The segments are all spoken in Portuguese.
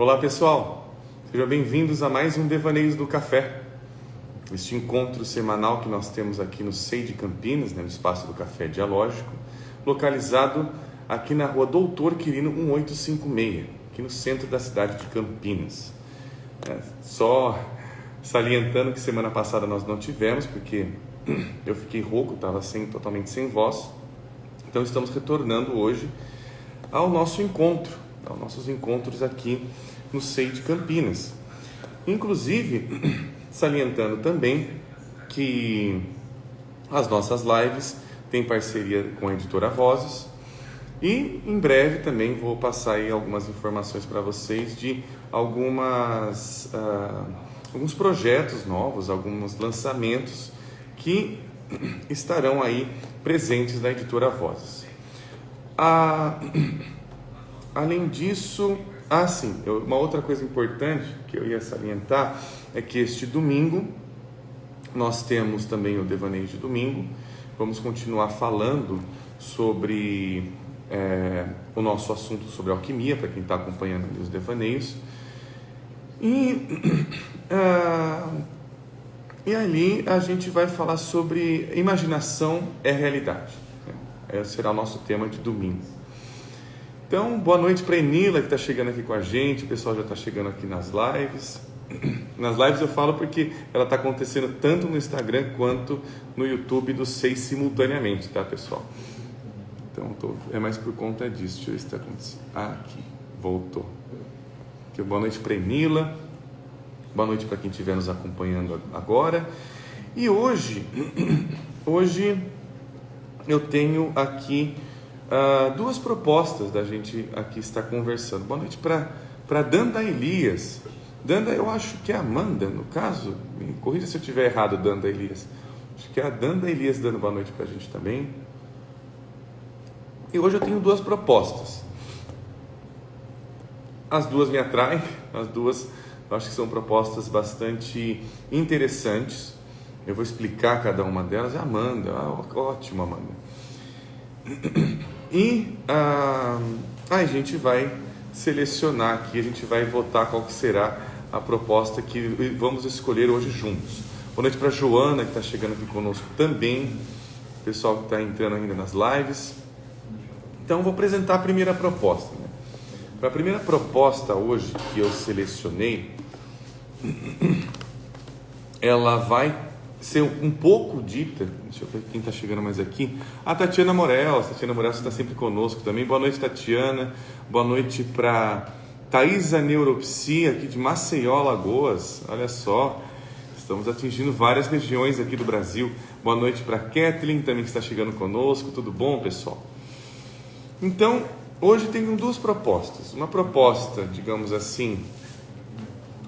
Olá pessoal, sejam bem-vindos a mais um Devaneios do Café, este encontro semanal que nós temos aqui no SEI de Campinas, no Espaço do Café Dialógico, localizado aqui na rua Doutor Quirino 1856, aqui no centro da cidade de Campinas. Só salientando que semana passada nós não tivemos, porque eu fiquei rouco, estava totalmente sem voz, então estamos retornando hoje ao nosso encontro, aos nossos encontros aqui no SEI de Campinas. Inclusive, salientando também que as nossas lives têm parceria com a editora Vozes e em breve também vou passar aí algumas informações para vocês de alguns projetos novos, alguns lançamentos que estarão aí presentes na editora Vozes. Além disso, uma outra coisa importante que eu ia salientar é que este domingo nós temos também o Devaneio de Domingo. Vamos continuar falando sobre o nosso assunto sobre alquimia, para quem está acompanhando os devaneios. E ali a gente vai falar sobre imaginação é realidade. Esse será o nosso tema de domingo. Então, boa noite para a Enila, que está chegando aqui com a gente. O pessoal já está chegando aqui nas lives. Nas lives eu falo porque ela está acontecendo tanto no Instagram quanto no YouTube do SEI simultaneamente, tá, pessoal? Então, é mais por conta disso. Deixa eu ver se está acontecendo. Aqui, voltou. Aqui, boa noite para a Enila. Boa noite para quem estiver nos acompanhando agora. E hoje eu tenho aqui duas propostas da gente aqui estar conversando. Boa noite para Danda Elias. Danda, eu acho que é a Amanda, no caso. Me corrija se eu estiver errado, Danda Elias. Acho que é a Danda Elias dando boa noite para a gente também. E hoje eu tenho duas propostas. As duas me atraem, as duas eu acho que são propostas bastante interessantes. Eu vou explicar cada uma delas. Amanda, ótimo, Amanda. E a gente vai selecionar aqui, a gente vai votar qual que será a proposta que vamos escolher hoje juntos. Boa noite para a Joana, que está chegando aqui conosco também, o pessoal que está entrando ainda nas lives. Então, vou apresentar a primeira proposta. Para a primeira proposta hoje que eu selecionei, ela vai ser um pouco dita. Deixa eu ver quem está chegando mais aqui. A Tatiana Morel. Tatiana Morel está sempre conosco também. Boa noite, Tatiana. Boa noite para Thaisa Neuropsia, aqui de Maceió, Alagoas. Olha só, estamos atingindo várias regiões aqui do Brasil. Boa noite para Kathleen, também que está chegando conosco. Tudo bom, pessoal? Então, hoje tenho duas propostas. Uma proposta, digamos assim,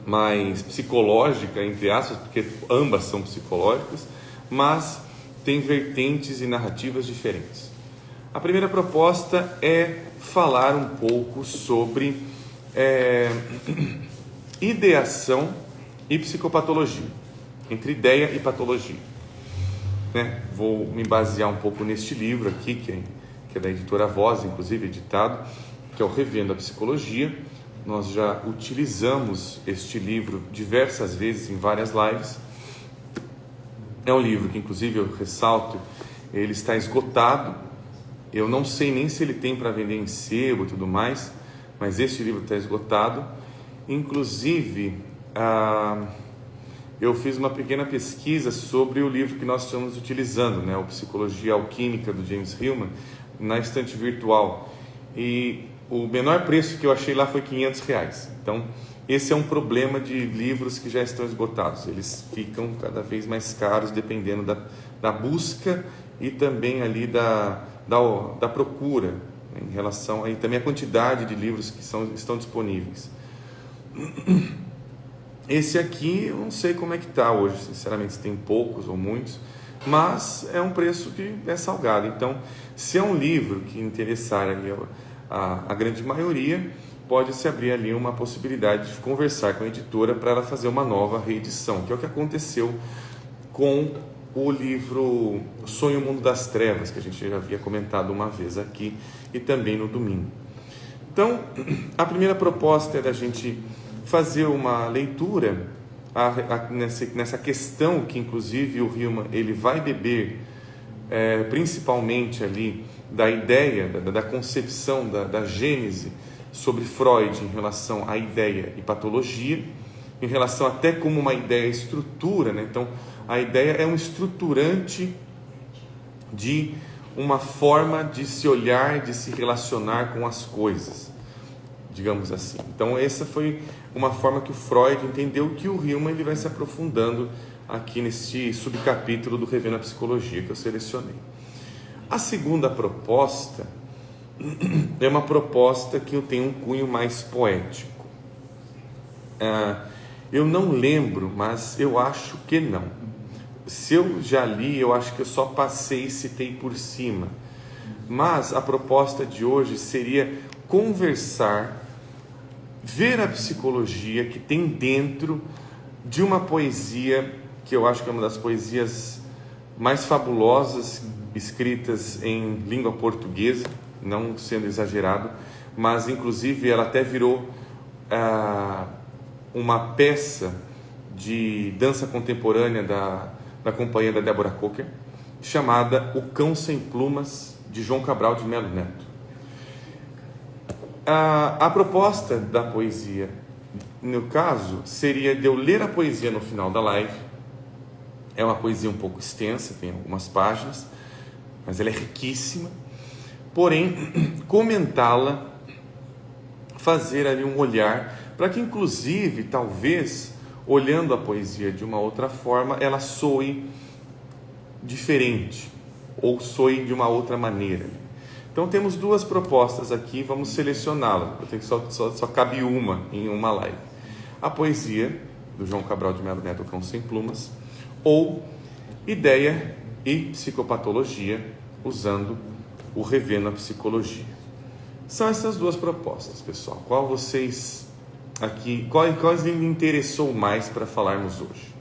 mais psicológica, entre aspas, porque ambas são psicológicas, mas tem vertentes e narrativas diferentes. A primeira proposta é falar um pouco sobre ideação e psicopatologia, entre ideia e patologia. Vou me basear um pouco neste livro aqui, que é da editora Voz, inclusive editado, que é o Revendo a Psicologia. Nós já utilizamos este livro diversas vezes em várias lives. É um livro que, inclusive, eu ressalto, ele está esgotado. Eu não sei nem se ele tem para vender em sebo e tudo mais, mas este livro está esgotado. Inclusive, eu fiz uma pequena pesquisa sobre o livro que nós estamos utilizando, o Psicologia Alquímica, do James Hillman, na estante virtual. E o menor preço que eu achei lá foi R$500. Então, esse é um problema de livros que já estão esgotados. Eles ficam cada vez mais caros, dependendo da busca e também ali da procura, em relação aí também a quantidade de livros que estão disponíveis. Esse aqui, eu não sei como é que está hoje, sinceramente, se tem poucos ou muitos, mas é um preço que é salgado. Então, se é um livro que interessar ali a grande maioria, pode-se abrir ali uma possibilidade de conversar com a editora para ela fazer uma nova reedição, que é o que aconteceu com o livro Sonho Mundo das Trevas, que a gente já havia comentado uma vez aqui e também no domingo. Então, a primeira proposta é da gente fazer uma leitura nessa questão que, inclusive, o Hillman ele vai beber principalmente ali da ideia, da concepção, da gênese sobre Freud em relação à ideia e patologia, em relação até como uma ideia estrutura, né? Então, a ideia é um estruturante de uma forma de se olhar, de se relacionar com as coisas, digamos assim. Então, essa foi uma forma que o Freud entendeu, que o Hillman ele vai se aprofundando aqui neste subcapítulo do Revendo a Psicologia que eu selecionei. A segunda proposta é uma proposta que eu tenho um cunho mais poético. Eu não lembro, mas eu acho que não. Se eu já li, eu acho que eu só passei e citei por cima. Mas a proposta de hoje seria conversar, ver a psicologia que tem dentro de uma poesia que eu acho que é uma das poesias mais fabulosas escritas em língua portuguesa, não sendo exagerado, mas inclusive ela até virou uma peça de dança contemporânea da companhia da Débora Cocker, chamada O Cão Sem Plumas, de João Cabral de Melo Neto. A proposta da poesia, no caso, seria de eu ler a poesia no final da live. É uma poesia um pouco extensa, tem algumas páginas, mas ela é riquíssima. Porém, comentá-la, fazer ali um olhar, para que inclusive, talvez, olhando a poesia de uma outra forma, ela soe diferente, ou soe de uma outra maneira. Então temos duas propostas aqui, vamos selecioná-las. Eu tenho que só cabe uma em uma live. A poesia do João Cabral de Melo Neto, O Cão Sem Plumas, ou ideia e psicopatologia, usando o Revendo a Psicologia. São essas duas propostas, pessoal. Qual lhe interessou mais para falarmos hoje?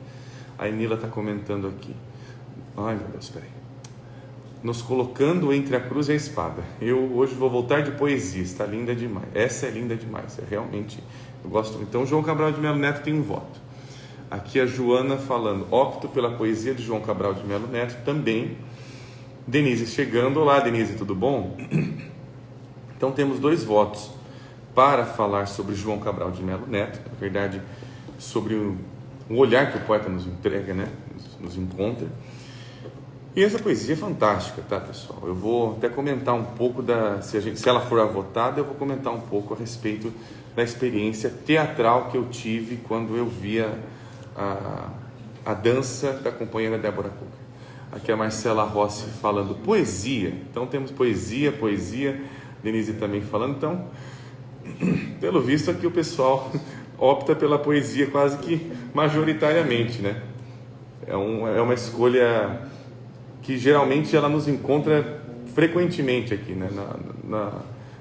A Enila está comentando aqui. Ai, meu Deus, peraí. Nos colocando entre a cruz e a espada. Eu hoje vou voltar de poesia, está linda demais. Essa é linda demais, realmente, eu gosto. Então, João Cabral de Melo Neto tem um voto. Aqui a Joana falando, opto pela poesia de João Cabral de Melo Neto também. Denise chegando, olá Denise, tudo bom? Então temos 2 votos para falar sobre João Cabral de Melo Neto, na verdade, sobre o olhar que o poeta nos entrega, né? Nos encontra. E essa poesia é fantástica, tá, pessoal? Eu vou até comentar um pouco se ela for votada, eu vou comentar um pouco a respeito da experiência teatral que eu tive quando eu via a dança da companheira Débora Cocker. Aqui a Marcela Rossi falando poesia. Então temos poesia, Denise também falando. Então, pelo visto aqui o pessoal opta pela poesia quase que majoritariamente, né? É uma escolha que geralmente ela nos encontra frequentemente aqui, né?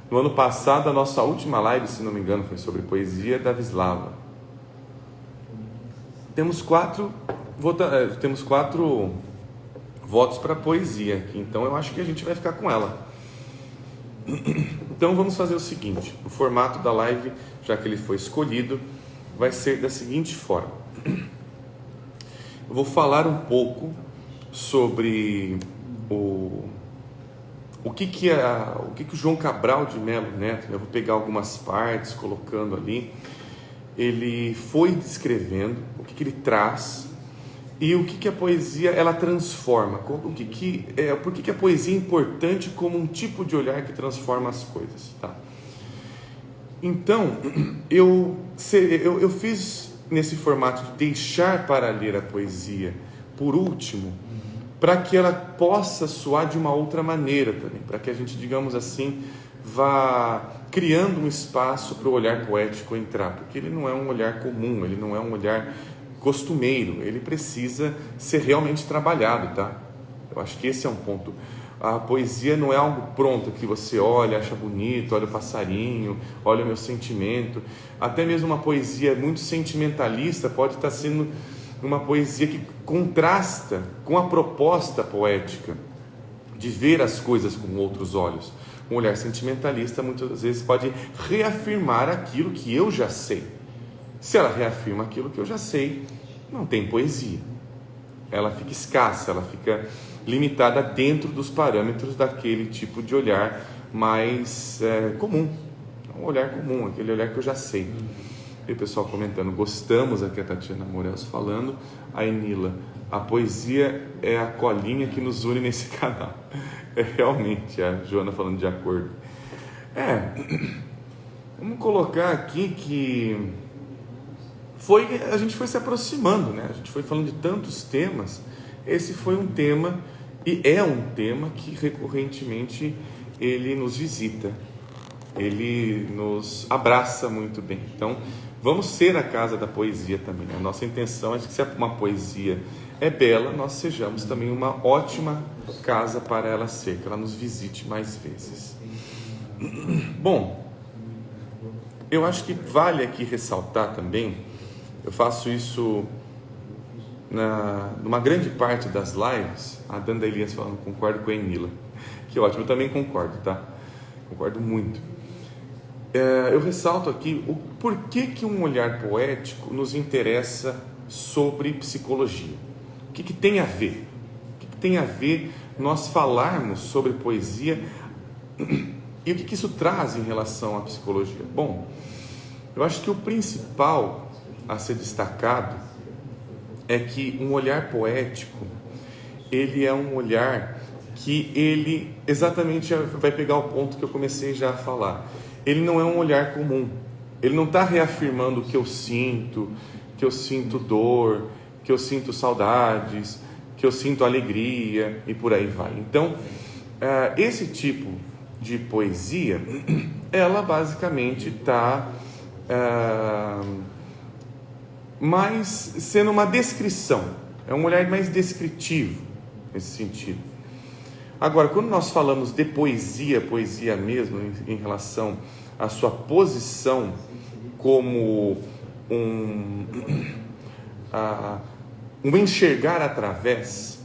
No ano passado, a nossa última live, se não me engano, foi sobre poesia da Vislava. Temos 4 votos para poesia aqui, então eu acho que a gente vai ficar com ela. Então vamos fazer o seguinte, o formato da live, já que ele foi escolhido, vai ser da seguinte forma. Eu vou falar um pouco sobre o que o João Cabral de Melo Neto, eu vou pegar algumas partes, colocando ali, ele foi descrevendo, o que ele traz, e o que a poesia ela transforma, por que a poesia é importante como um tipo de olhar que transforma as coisas, tá? Então, eu fiz nesse formato de deixar para ler a poesia por último, para que ela possa soar de uma outra maneira também, para que a gente, digamos assim, vá criando um espaço para o olhar poético entrar, porque ele não é um olhar comum, ele não é um olhar costumeiro, ele precisa ser realmente trabalhado, tá? Eu acho que esse é um ponto. A poesia não é algo pronto que você olha, acha bonito, olha o passarinho, olha o meu sentimento. Até mesmo uma poesia muito sentimentalista pode estar sendo uma poesia que contrasta com a proposta poética de ver as coisas com outros olhos. Um olhar sentimentalista muitas vezes pode reafirmar aquilo que eu já sei. Se ela reafirma aquilo que eu já sei, não tem poesia. Ela fica escassa, ela fica limitada dentro dos parâmetros daquele tipo de olhar mais comum. Um olhar comum, aquele olhar que eu já sei. E o pessoal comentando, gostamos, aqui a Tatiana Morelos falando, a Enila, a poesia é a colinha que nos une nesse canal. É realmente, a Joana falando de acordo. Vamos colocar aqui que a gente foi se aproximando, né? A gente foi falando de tantos temas. Esse foi um tema, e é um tema que recorrentemente ele nos visita. Ele nos abraça muito bem. Então, vamos ser a casa da poesia também, né? A nossa intenção é que se uma poesia é bela, nós sejamos também uma ótima casa para ela ser, que ela nos visite mais vezes. Bom, eu acho que vale aqui ressaltar também, eu faço isso numa grande parte das lives, a Danda Elias falando, concordo com a Enila, que ótimo, eu também concordo, tá? Concordo muito. Eu ressalto aqui o porquê que um olhar poético nos interessa sobre psicologia. O que tem a ver? O que tem a ver nós falarmos sobre poesia e o que isso traz em relação à psicologia? Bom, eu acho que o principal a ser destacado é que um olhar poético, ele é um olhar que ele exatamente vai pegar o ponto que eu comecei já a falar. Ele não é um olhar comum. Ele não está reafirmando que eu sinto dor, que eu sinto saudades, que eu sinto alegria e por aí vai. Então, esse tipo de poesia, ela basicamente está mais sendo uma descrição. É um olhar mais descritivo nesse sentido. Agora, quando nós falamos de poesia mesmo, em relação à sua posição como um enxergar através,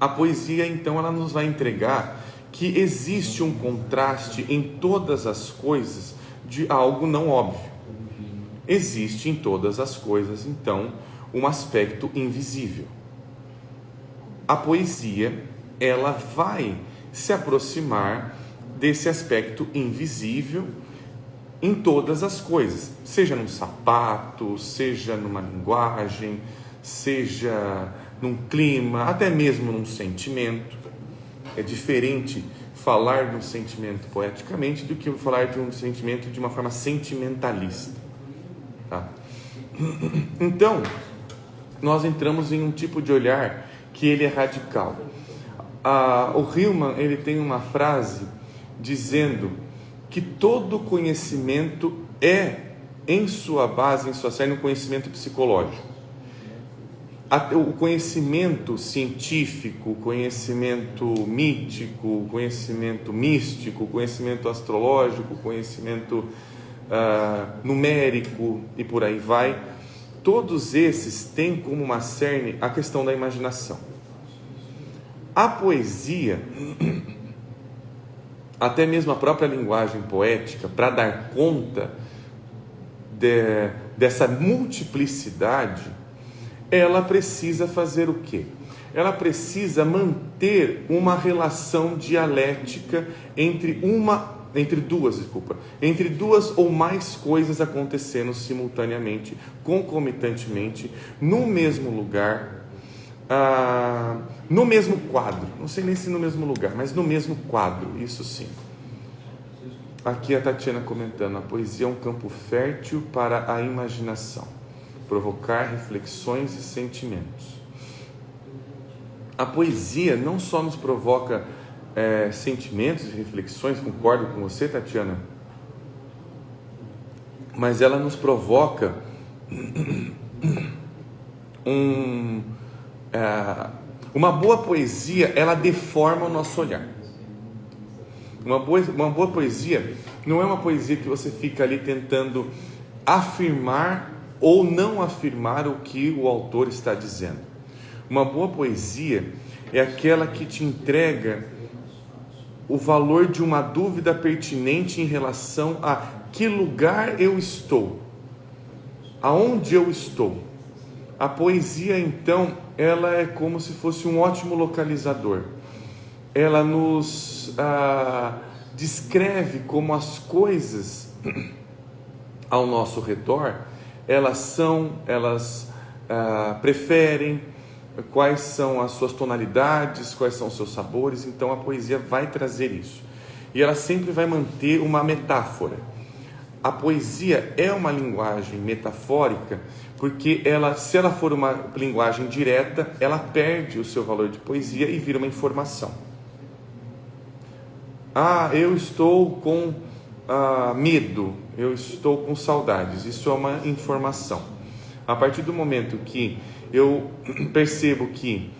a poesia, então, ela nos vai entregar que existe um contraste em todas as coisas de algo não óbvio. Existe em todas as coisas, então, um aspecto invisível. A poesia, ela vai se aproximar desse aspecto invisível em todas as coisas, seja num sapato, seja numa linguagem, seja num clima, até mesmo num sentimento. É diferente falar de um sentimento poeticamente do que falar de um sentimento de uma forma sentimentalista, tá? Então, nós entramos em um tipo de olhar que ele é radical. O Hillman, ele tem uma frase dizendo que todo conhecimento é, em sua base, em sua cerne, um conhecimento psicológico. O conhecimento científico, o conhecimento mítico, o conhecimento místico, o conhecimento astrológico, o conhecimento numérico e por aí vai, todos esses têm como uma cerne a questão da imaginação. A poesia, até mesmo a própria linguagem poética, para dar conta dessa multiplicidade, ela precisa fazer o quê? Ela precisa manter uma relação dialética entre duas ou mais coisas acontecendo simultaneamente, concomitantemente, no mesmo lugar, no mesmo quadro. Não sei nem se no mesmo lugar, mas no mesmo quadro, isso sim. Aqui a Tatiana comentando, a poesia é um campo fértil para a imaginação, provocar reflexões e sentimentos. A poesia não só nos provoca sentimentos e reflexões, concordo com você, Tatiana, mas ela nos provoca uma boa poesia, ela deforma o nosso olhar. Uma boa poesia não é uma poesia que você fica ali tentando afirmar ou não afirmar o que o autor está dizendo. Uma boa poesia é aquela que te entrega o valor de uma dúvida pertinente em relação a que lugar eu estou, aonde eu estou. A poesia, então, ela é como se fosse um ótimo localizador. Ela nos descreve como as coisas ao nosso redor, elas preferem, quais são as suas tonalidades, quais são os seus sabores. Então a poesia vai trazer isso. E ela sempre vai manter uma metáfora. A poesia é uma linguagem metafórica, porque se ela for uma linguagem direta, ela perde o seu valor de poesia e vira uma informação. Eu estou com medo, eu estou com saudades. Isso é uma informação. A partir do momento que eu percebo que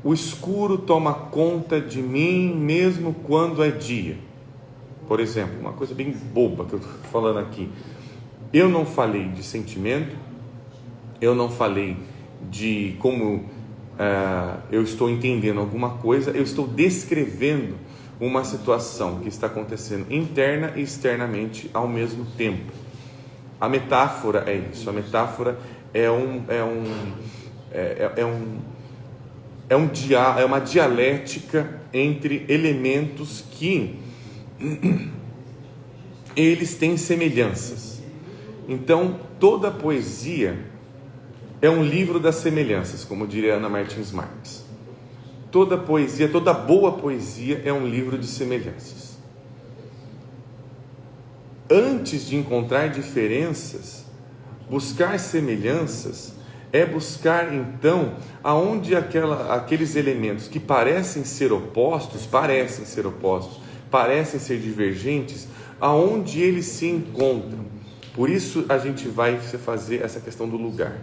o escuro toma conta de mim mesmo quando é dia. Por exemplo, uma coisa bem boba que eu estou falando aqui. Eu não falei de sentimento, eu não falei de como eu estou entendendo alguma coisa, eu estou descrevendo uma situação que está acontecendo interna e externamente ao mesmo tempo. A metáfora é isso. A metáfora é uma dialética entre elementos que eles têm semelhanças. Então, toda poesia é um livro das semelhanças, como diria Ana Martins Marques. Toda poesia, toda boa poesia é um livro de semelhanças. Antes de encontrar diferenças, buscar semelhanças é buscar, então, aonde aqueles elementos que parecem ser opostos, parecem ser divergentes, aonde eles se encontram. Por isso a gente vai fazer essa questão do lugar.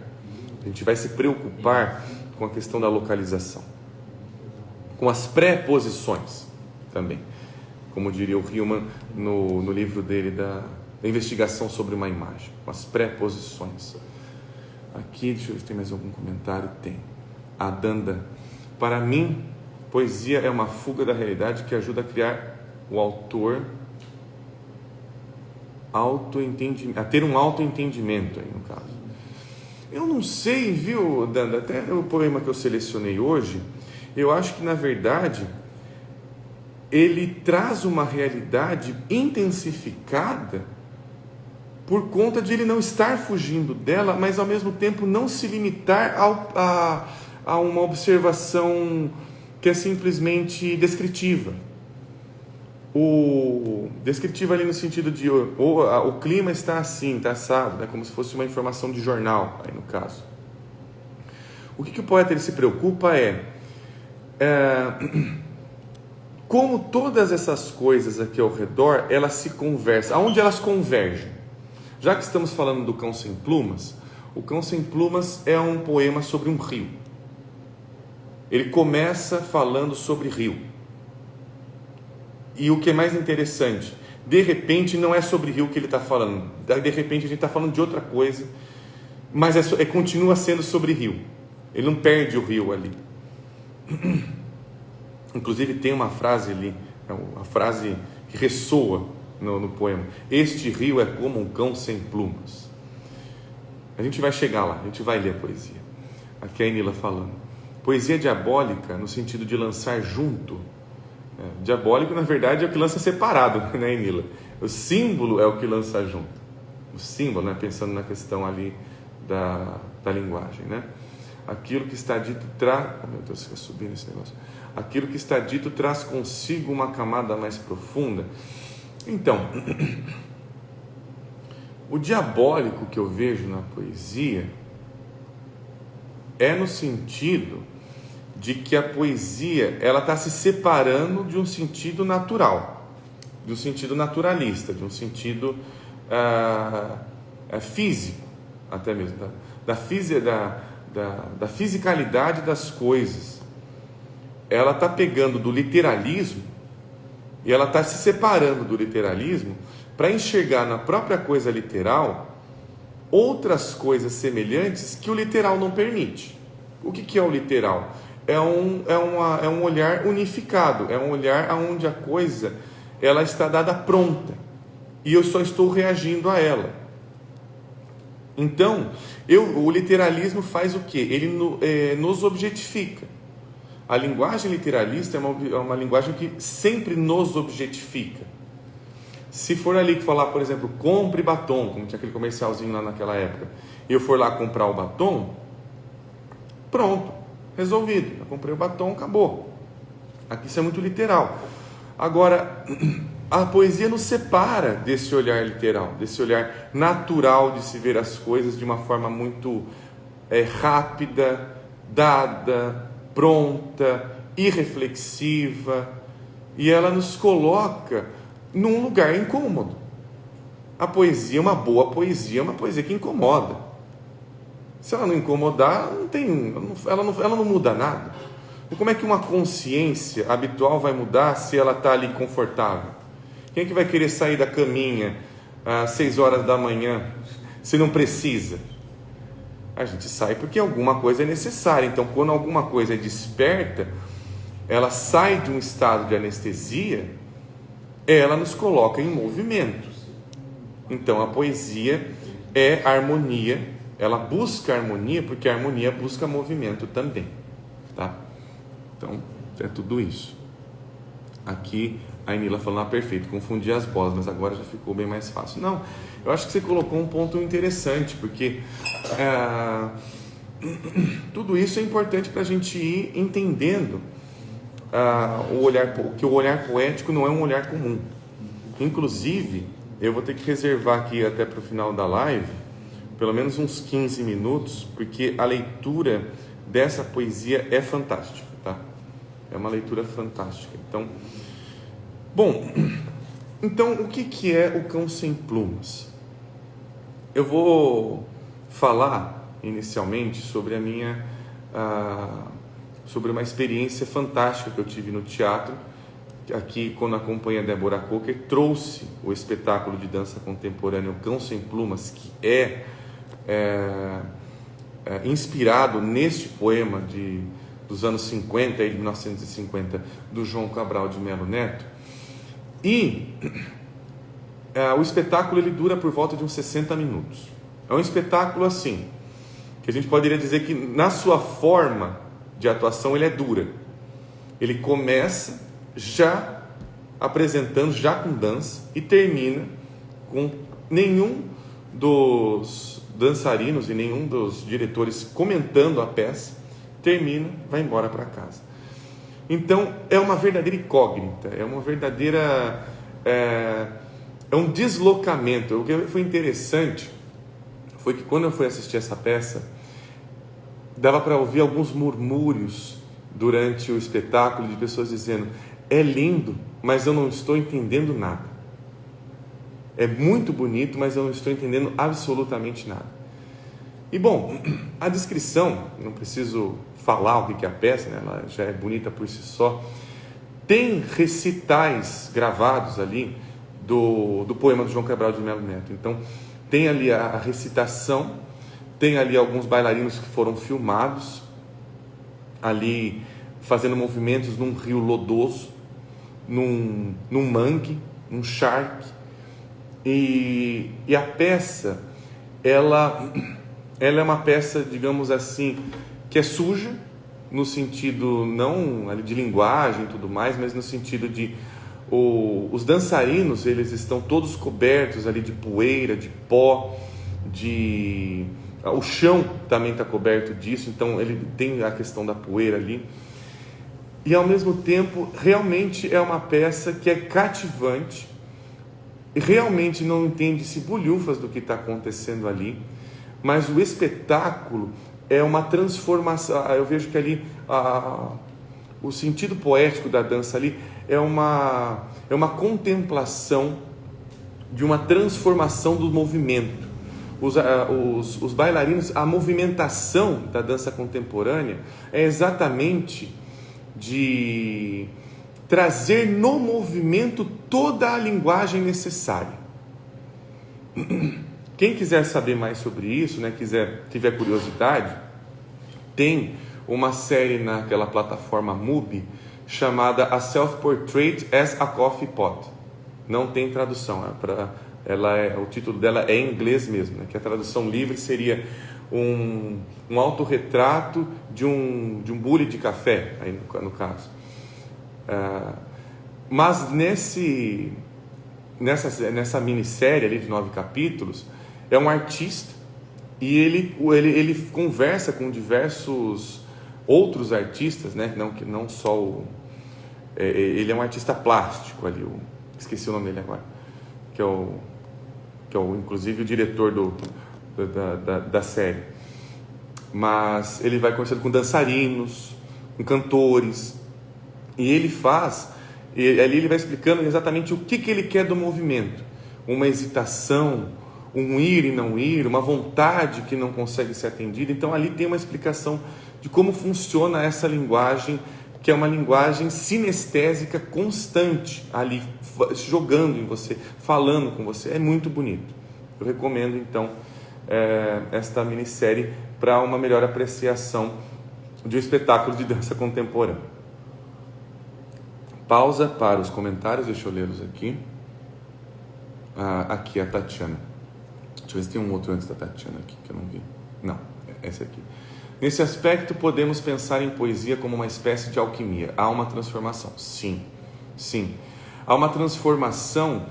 A gente vai se preocupar com a questão da localização, com as preposições também, como diria o Hillman no livro dele da investigação sobre uma imagem, com as preposições. Aqui, deixa eu ver se tem mais algum comentário. Tem. A Danda: para mim, poesia é uma fuga da realidade que ajuda a criar o autor a ter um autoentendimento aí, no caso. Eu não sei, viu, Danda, até o poema que eu selecionei hoje, eu acho que, na verdade, ele traz uma realidade intensificada por conta de ele não estar fugindo dela, mas ao mesmo tempo não se limitar a uma observação que é simplesmente descritiva. Descritiva ali no sentido de o clima está assim, está assado, né? Como se fosse uma informação de jornal, aí no caso. O que o poeta ele se preocupa como todas essas coisas aqui ao redor, elas se conversam, aonde elas convergem. Já que estamos falando do Cão Sem Plumas, o Cão Sem Plumas é um poema sobre um rio. Ele começa falando sobre rio. E o que é mais interessante, de repente não é sobre rio que ele está falando, de repente a gente está falando de outra coisa, mas continua sendo sobre rio. Ele não perde o rio ali. Inclusive tem uma frase ali, a frase que ressoa no poema: este rio é como um cão sem plumas. A gente vai chegar lá, a gente vai ler a poesia. Aqui é a Inila falando. Poesia diabólica no sentido de lançar junto. Diabólico, na verdade, é o que lança separado, né, Inila? O símbolo é o que lança junto. O símbolo, né, pensando na questão ali da linguagem, né? Aquilo que está dito meu Deus, fica subindo esse negócio. Aquilo que está dito traz consigo uma camada mais profunda. Então, o diabólico que eu vejo na poesia é no sentido de que a poesia ela está se separando de um sentido natural, de um sentido naturalista, de um sentido físico, até mesmo da fisicalidade das coisas. Ela está pegando do literalismo e ela está se separando do literalismo para enxergar na própria coisa literal outras coisas semelhantes que o literal não permite. O que é o literal? é um olhar unificado, é um olhar onde a coisa ela está dada pronta e eu só estou reagindo a ela. Então, o literalismo faz o quê? Ele nos objetifica. A linguagem literalista é uma linguagem que sempre nos objetifica. Se for ali que falar, por exemplo, compre batom, como tinha aquele comercialzinho lá naquela época, e eu for lá comprar o batom, pronto, resolvido. Eu comprei o batom, acabou. Aqui isso é muito literal. Agora, a poesia nos separa desse olhar literal, desse olhar natural de se ver as coisas de uma forma muito rápida, dada, pronta, irreflexiva, e ela nos coloca num lugar incômodo. A poesia, uma boa poesia, é uma poesia que incomoda. Se ela não incomodar, ela não muda nada. E como é que uma consciência habitual vai mudar se ela está ali confortável? Quem é que vai querer sair da caminha às 6 horas da manhã se não precisa? A gente sai porque alguma coisa é necessária. Então, quando alguma coisa é desperta, ela sai de um estado de anestesia, ela nos coloca em movimento. Então, a poesia é harmonia, ela busca harmonia porque a harmonia busca movimento também, tá? Então, é tudo isso. Aqui, a Inila falando, perfeito, confundi as bolas, mas agora já ficou bem mais fácil. Não, eu acho que você colocou um ponto interessante, porque tudo isso é importante para a gente ir entendendo que o olhar poético não é um olhar comum. Inclusive, eu vou ter que reservar aqui até para o final da live, pelo menos uns 15 minutos, porque a leitura dessa poesia é fantástica, tá? É uma leitura fantástica. Então, o que é o Cão Sem Plumas? Eu vou falar inicialmente sobre sobre uma experiência fantástica que eu tive no teatro, aqui quando a companhia Débora Coker trouxe o espetáculo de dança contemporânea O Cão Sem Plumas, que é inspirado neste poema dos anos 50, de 1950, do João Cabral de Melo Neto. E o espetáculo ele dura por volta de uns 60 minutos. É um espetáculo assim, que a gente poderia dizer que na sua forma de atuação ele é dura. Ele começa já apresentando, já com dança, e termina com nenhum dos dançarinos e nenhum dos diretores comentando a peça, termina, vai embora para casa. Então, é uma verdadeira incógnita, é uma verdadeira... é um deslocamento. O que foi interessante foi que quando eu fui assistir essa peça, dava para ouvir alguns murmúrios durante o espetáculo de pessoas dizendo: é lindo, mas eu não estou entendendo nada. É muito bonito, mas eu não estou entendendo absolutamente nada. E bom, a descrição, não preciso falar o que é a peça, né? Ela já é bonita por si só. Tem recitais gravados ali do poema do João Cabral de Melo Neto. Então, tem ali a recitação, tem ali alguns bailarinos que foram filmados, ali fazendo movimentos num rio lodoso, num mangue, num charque. E a peça, ela é uma peça, digamos assim, que é suja, no sentido não ali de linguagem e tudo mais, mas no sentido de os dançarinos, eles estão todos cobertos ali de poeira, de pó, o chão também está coberto disso, então ele tem a questão da poeira ali. E ao mesmo tempo, realmente é uma peça que é cativante, e realmente não entende-se bolhufas do que está acontecendo ali, mas o espetáculo é uma transformação. Eu vejo que ali o sentido poético da dança ali é uma contemplação de uma transformação do movimento. Os bailarinos, a movimentação da dança contemporânea é exatamente de trazer no movimento toda a linguagem necessária. Quem quiser saber mais sobre isso, tiver curiosidade, tem uma série naquela plataforma MUBI chamada A Self-Portrait as a Coffee Pot. Não tem tradução, o título dela é em inglês mesmo, né? Que a tradução livre seria um autorretrato de um bule de café, aí no caso. Mas nessa minissérie ali de 9 capítulos, é um artista e ele conversa com diversos outros artistas, né? Não só ele é um artista plástico ali, esqueci o nome dele agora, que é inclusive o diretor da série. Mas ele vai conversando com dançarinos, com cantores, e ali ele vai explicando exatamente o que ele quer do movimento. Uma hesitação, um ir e não ir, uma vontade que não consegue ser atendida. Então ali tem uma explicação de como funciona essa linguagem, que é uma linguagem sinestésica constante, ali jogando em você, falando com você. É muito bonito. Eu recomendo então esta minissérie para uma melhor apreciação de um espetáculo de dança contemporânea. Pausa para os comentários, deixa eu lê-los aqui. Aqui a Tatiana. Deixa eu ver se tem um outro antes da Tatiana aqui que eu não vi. Não, é esse aqui. Nesse aspecto, podemos pensar em poesia como uma espécie de alquimia. Há uma transformação. Sim. Há uma transformação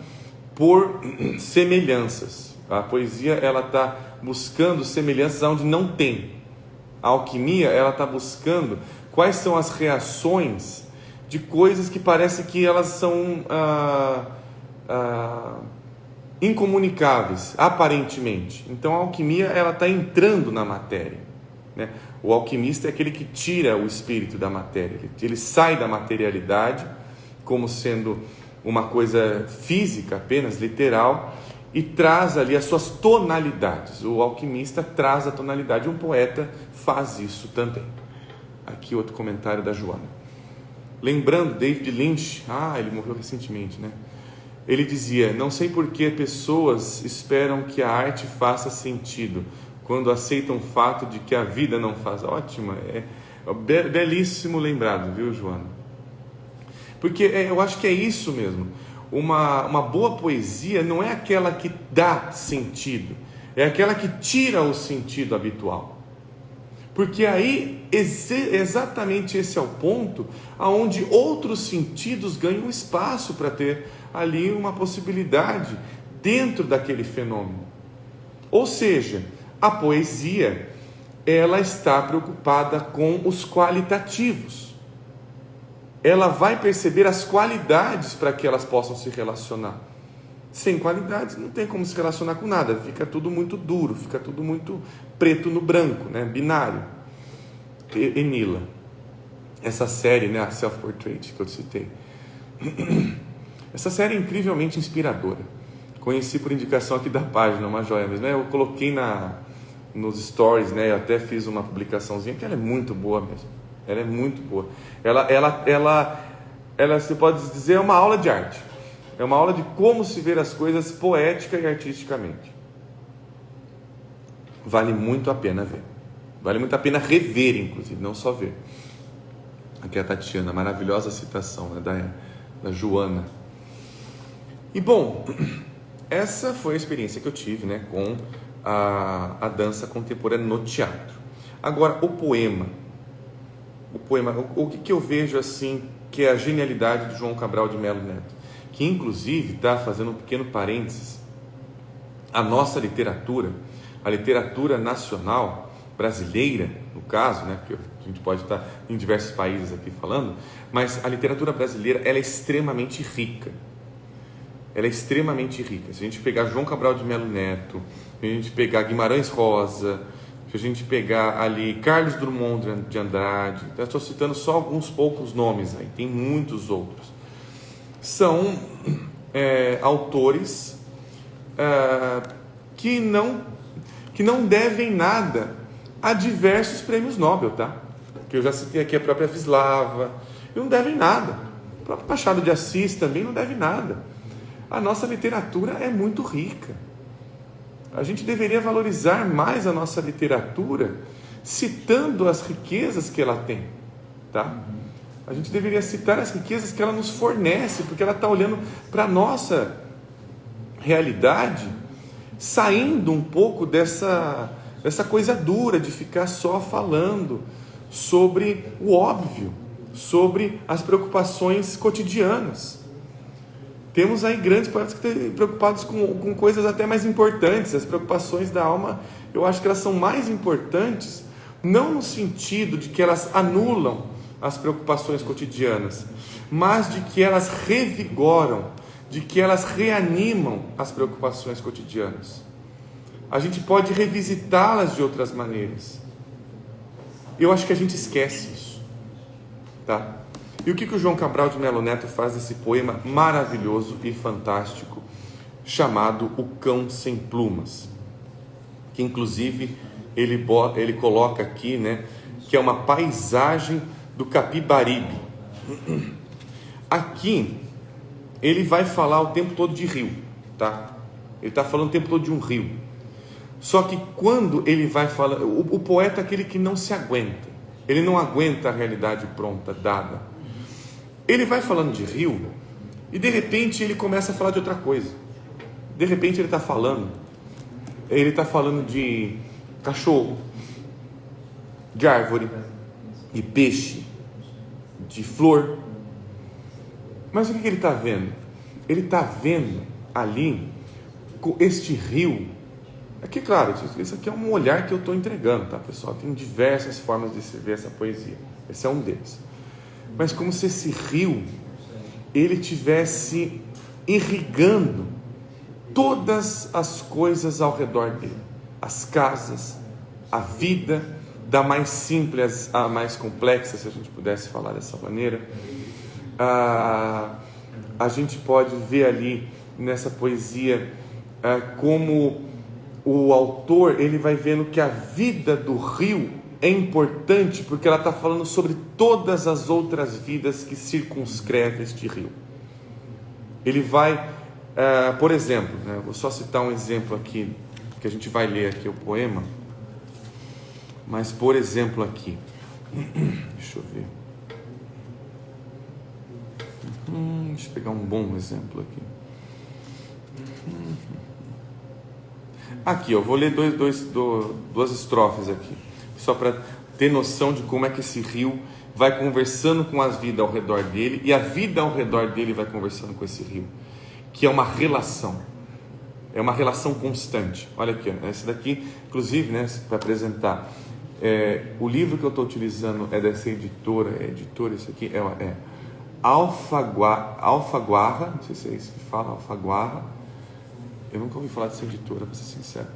por semelhanças. A poesia, ela está buscando semelhanças onde não tem. A alquimia, ela está buscando quais são as reações de coisas que parece que elas são incomunicáveis, aparentemente. Então a alquimia, ela está entrando na matéria, né? O alquimista é aquele que tira o espírito da matéria, ele sai da materialidade como sendo uma coisa física apenas, literal, e traz ali as suas tonalidades. O alquimista traz a tonalidade, um poeta faz isso também. Aqui outro comentário da Joana. Lembrando David Lynch, ele morreu recentemente, né? Ele dizia: não sei por que pessoas esperam que a arte faça sentido quando aceitam o fato de que a vida não faz. Ótima, belíssimo lembrado, viu, Joana? Porque eu acho que é isso mesmo. Uma boa poesia não é aquela que dá sentido, é aquela que tira o sentido habitual. Porque aí, exatamente esse é o ponto onde outros sentidos ganham espaço para ter ali uma possibilidade dentro daquele fenômeno. Ou seja, a poesia, ela está preocupada com os qualitativos. Ela vai perceber as qualidades para que elas possam se relacionar. Sem qualidades não tem como se relacionar com nada, fica tudo muito duro, fica tudo muito preto no branco, né? Binário. Enila, essa série, né, a Self-Portrait que eu citei, essa série é incrivelmente inspiradora. Conheci por indicação aqui da página, uma joia mesmo. Eu coloquei nos stories, né? Eu até fiz uma publicaçãozinha que ela é muito boa mesmo. Ela é muito boa. Ela se pode dizer, é uma aula de arte. É uma aula de como se ver as coisas poética e artisticamente. Vale muito a pena ver. Vale muito a pena rever, inclusive, não só ver. Aqui é a Tatiana, maravilhosa citação, né, da Joana. E bom, essa foi a experiência que eu tive, né, com a dança contemporânea no teatro. Agora, o poema, o que eu vejo assim, que é a genialidade de João Cabral de Melo Neto, que inclusive está fazendo um pequeno parênteses, a nossa literatura, a literatura nacional brasileira, no caso, né, porque a gente pode estar em diversos países aqui falando, mas a literatura brasileira, ela é extremamente rica. Ela é extremamente rica. Se a gente pegar João Cabral de Melo Neto, se a gente pegar Guimarães Rosa, se a gente pegar ali Carlos Drummond de Andrade, então, estou citando só alguns poucos nomes aí, tem muitos outros. São autores que não devem nada a diversos prêmios Nobel, tá? Que eu já citei aqui a própria Wisława, e não devem nada. O próprio Machado de Assis também não deve nada. A nossa literatura é muito rica. A gente deveria valorizar mais a nossa literatura citando as riquezas que ela tem, tá? A gente deveria citar as riquezas que ela nos fornece, porque ela está olhando para a nossa realidade, saindo um pouco dessa coisa dura de ficar só falando sobre o óbvio, sobre as preocupações cotidianas. Temos aí grandes parentes que estão preocupados com coisas até mais importantes. As preocupações da alma, eu acho que elas são mais importantes, não no sentido de que elas anulam as preocupações cotidianas, mas de que elas revigoram, de que elas reanimam as preocupações cotidianas. A gente pode revisitá-las de outras maneiras. Eu acho que a gente esquece isso, tá? E o que o João Cabral de Melo Neto faz nesse poema maravilhoso e fantástico, chamado O Cão Sem Plumas, que inclusive ele coloca aqui, né, que é uma paisagem do Capibaribe. Aqui ele vai falar o tempo todo de rio, tá? Ele está falando o tempo todo de um rio. Só que quando ele vai falar, o poeta é aquele que não se aguenta, ele não aguenta a realidade pronta, dada. Ele vai falando de rio e de repente ele começa a falar de outra coisa. De repente ele está falando de cachorro, de árvore, de peixe, de flor. Mas o que ele está vendo? Ele está vendo ali, com este rio. Aqui, claro, isso aqui é um olhar que eu estou entregando, tá, pessoal? Tem diversas formas de se ver essa poesia. Esse é um deles. Mas como se esse rio, ele tivesse irrigando todas as coisas ao redor dele. As casas, a vida, da mais simples à mais complexa, se a gente pudesse falar dessa maneira. A gente pode ver ali nessa poesia como o autor, ele vai vendo que a vida do rio é importante porque ela está falando sobre todas as outras vidas que circunscrevem este rio. Ele vai, por exemplo, né, vou só citar um exemplo aqui, que a gente vai ler aqui o poema, mas por exemplo aqui, deixa eu ver, deixa eu pegar um bom exemplo aqui. Aqui, eu vou ler duas estrofes aqui, só para ter noção de como é que esse rio vai conversando com as vidas ao redor dele, e a vida ao redor dele vai conversando com esse rio, que é uma relação constante. Olha aqui, ó, esse daqui, inclusive, né, para apresentar, o livro que eu estou utilizando é dessa editora, isso aqui é Alfaguara, não sei se é isso que fala, Alfaguara. Eu nunca ouvi falar dessa editora, para ser sincero,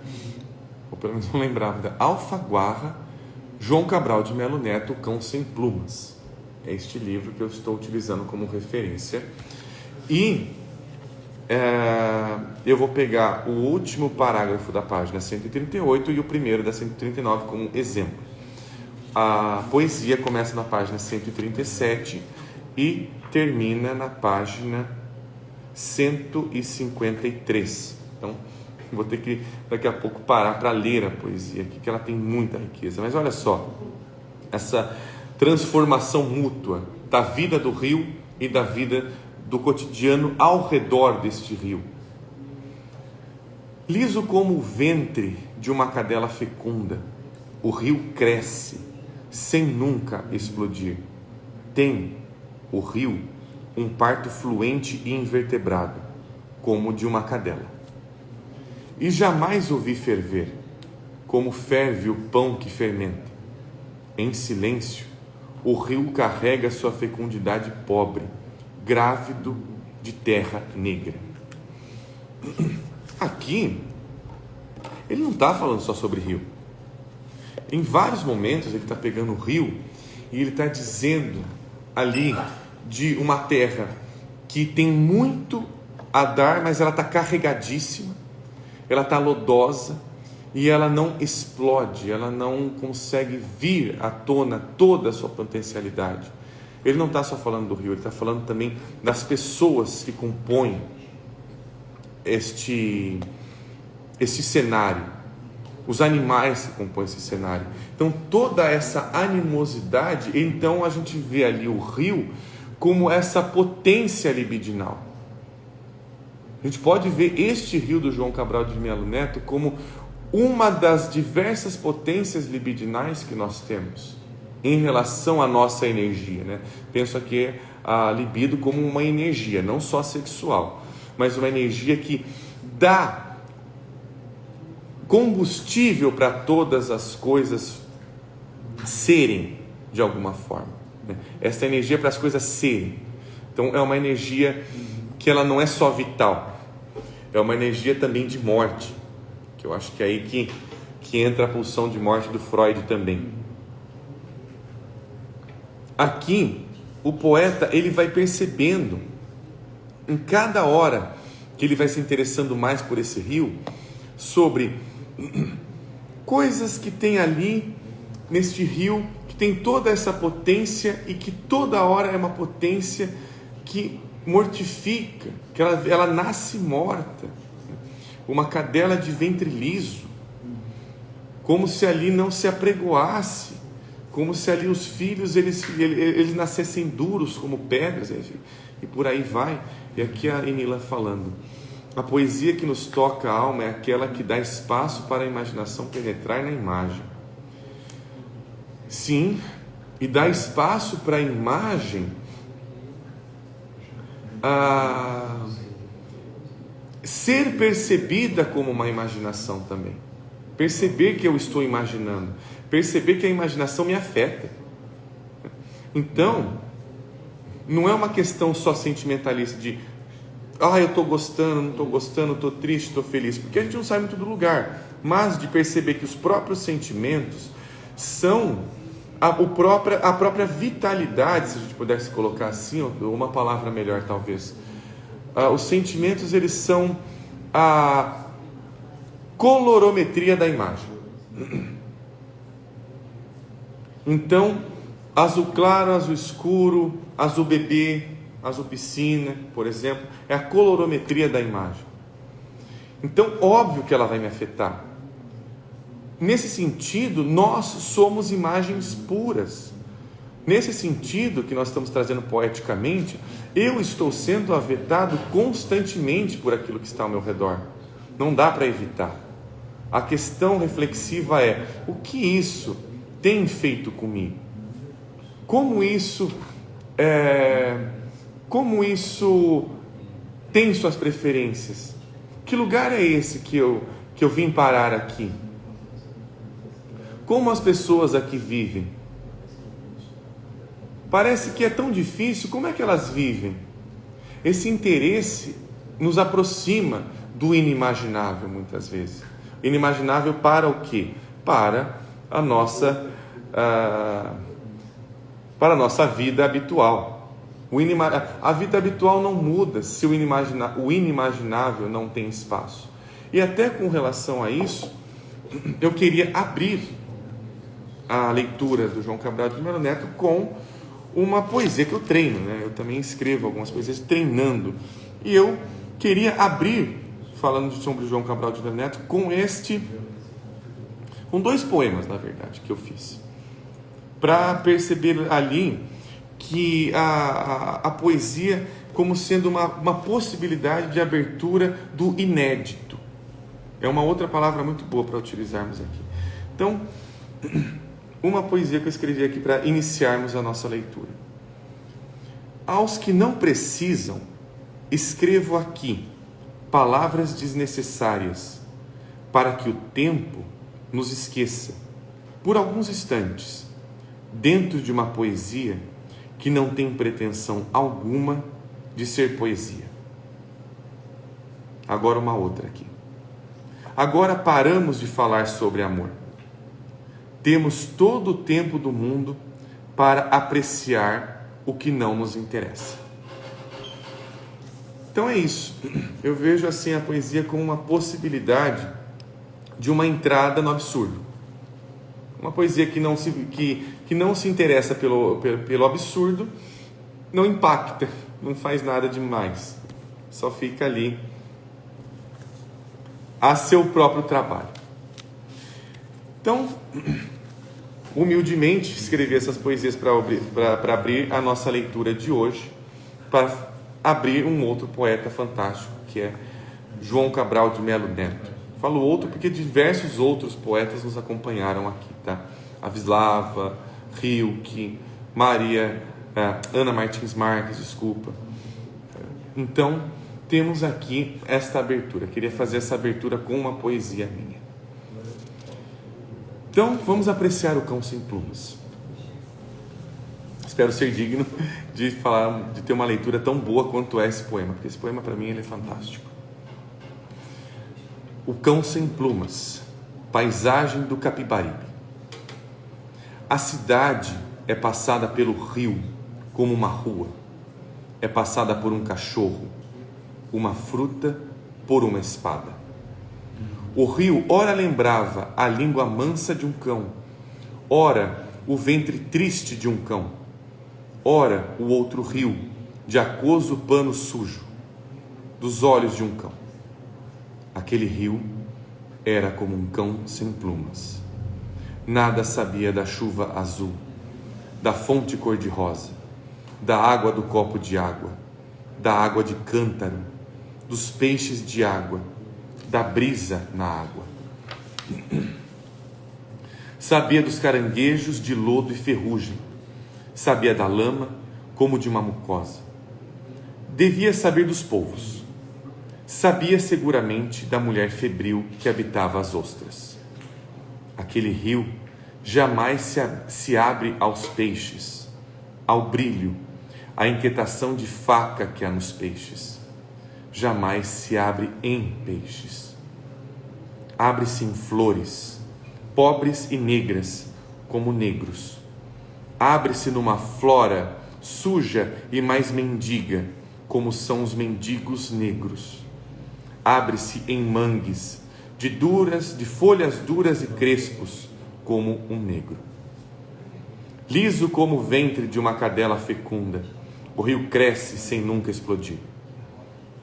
ou pelo menos não lembrava da Alfaguara, João Cabral de Melo Neto, O Cão Sem Plumas. É este livro que eu estou utilizando como referência. E eu vou pegar o último parágrafo da página 138 e o primeiro da 139 como exemplo. A poesia começa na página 137 e termina na página 153. Então, vou ter que daqui a pouco parar para ler a poesia aqui, que ela tem muita riqueza. Mas olha só, essa transformação mútua da vida do rio e da vida do cotidiano ao redor deste rio. Liso como o ventre de uma cadela fecunda, o rio cresce sem nunca explodir. Tem o rio um parto fluente e invertebrado, como o de uma cadela. E jamais o vi ferver, como ferve o pão que fermenta. Em silêncio, o rio carrega sua fecundidade pobre, grávido de terra negra. Aqui, ele não está falando só sobre rio. Em vários momentos, ele está pegando o rio e ele está dizendo ali de uma terra que tem muito a dar, mas ela está carregadíssima, ela está lodosa e ela não explode, ela não consegue vir à tona toda a sua potencialidade. Ele não está só falando do rio, ele está falando também das pessoas que compõem este cenário. os animais que compõem esse cenário. Então toda essa animosidade, então a gente vê ali o rio como essa potência libidinal. A gente pode ver este rio do João Cabral de Melo Neto como uma das diversas potências libidinais que nós temos em relação à nossa energia, né? Penso aqui a libido como uma energia, não só sexual, mas uma energia que dá combustível para todas as coisas serem de alguma forma, né? Essa energia para as coisas serem. Então é uma energia que ela não é só vital, é uma energia também de morte, que eu acho que é aí que entra a pulsão de morte do Freud também. Aqui o poeta ele vai percebendo em cada hora que ele vai se interessando mais por esse rio, sobre coisas que tem ali neste rio, que tem toda essa potência e que toda hora é uma potência que mortifica, que ela nasce morta, uma cadela de ventre liso, como se ali não se apregoasse, como se ali os filhos eles nascessem duros como pedras, e por aí vai. E aqui a Enila falando, a poesia que nos toca a alma é aquela que dá espaço para a imaginação penetrar na imagem. Sim, e dá espaço para a imagem ser percebida como uma imaginação também. Perceber que eu estou imaginando, perceber que a imaginação me afeta. Então, não é uma questão só sentimentalista de eu estou gostando, não estou gostando, estou triste, estou feliz, porque a gente não sai muito do lugar, mas de perceber que os próprios sentimentos são a própria vitalidade, se a gente pudesse colocar assim, ou uma palavra melhor talvez. Os sentimentos, eles são a colorometria da imagem. Então, azul claro, azul escuro, azul bebê, azul piscina, por exemplo, é a colorometria da imagem. Então, óbvio que ela vai me afetar. Nesse sentido, nós somos imagens puras. Nesse sentido que nós estamos trazendo poeticamente, eu estou sendo afetado constantemente por aquilo que está ao meu redor. Não dá para evitar. A questão reflexiva é: o que isso tem feito comigo? Como isso tem suas preferências? Que lugar é esse que eu vim parar aqui? Como as pessoas aqui vivem? Parece que é tão difícil, como é que elas vivem? Esse interesse nos aproxima do inimaginável muitas vezes. Inimaginável para o quê? Para a nossa vida habitual. A vida habitual não muda se o inimaginável não tem espaço. E até com relação a isso, eu queria abrir a leitura do João Cabral de Melo Neto com uma poesia que eu treino, né? Eu também escrevo algumas poesias treinando. E eu queria abrir, falando sobre João Cabral de Melo Neto, com dois poemas, na verdade, que eu fiz. Para perceber ali que a poesia como sendo uma possibilidade de abertura do inédito. É uma outra palavra muito boa para utilizarmos aqui. Então, uma poesia que eu escrevi aqui para iniciarmos a nossa leitura. Aos que não precisam, escrevo aqui palavras desnecessárias, para que o tempo nos esqueça, por alguns instantes, dentro de uma poesia que não tem pretensão alguma de ser poesia. Agora uma outra aqui. Agora paramos de falar sobre amor. Temos todo o tempo do mundo para apreciar o que não nos interessa. Então é isso. Eu vejo assim a poesia como uma possibilidade de uma entrada no absurdo. Uma poesia que não se interessa pelo absurdo, não impacta, não faz nada demais. Só fica ali a seu próprio trabalho. Então, humildemente, escrevi essas poesias para abrir a nossa leitura de hoje, para abrir um outro poeta fantástico, que é João Cabral de Melo Neto. Falo outro porque diversos outros poetas nos acompanharam aqui, tá? A Wislava, Rilke, Ana Martins Marques, desculpa. Então, temos aqui esta abertura. Queria fazer essa abertura com uma poesia minha. Então, vamos apreciar O Cão Sem Plumas. Espero ser digno de ter uma leitura tão boa quanto é esse poema, porque esse poema, para mim, ele é fantástico. O Cão Sem Plumas, paisagem do Capibaribe. A cidade é passada pelo rio como uma rua. É passada por um cachorro, uma fruta por uma espada. O rio ora lembrava a língua mansa de um cão, ora o ventre triste de um cão, ora o outro rio, de aquoso pano sujo, dos olhos de um cão. Aquele rio era como um cão sem plumas. Nada sabia da chuva azul, da fonte cor-de-rosa, da água do copo de água, da água de cântaro, dos peixes de água, da brisa na água. Sabia dos caranguejos de lodo e ferrugem, sabia da lama como de uma mucosa. Devia saber dos polvos, sabia seguramente da mulher febril que habitava as ostras. Aquele rio jamais se abre aos peixes, ao brilho, à inquietação de faca que há nos peixes. Jamais se abre em peixes. Abre-se em flores, pobres e negras, como negros. Abre-se numa flora suja e mais mendiga, como são os mendigos negros. Abre-se em mangues, de folhas duras e crespos, como um negro. Liso como o ventre de uma cadela fecunda, o rio cresce sem nunca explodir.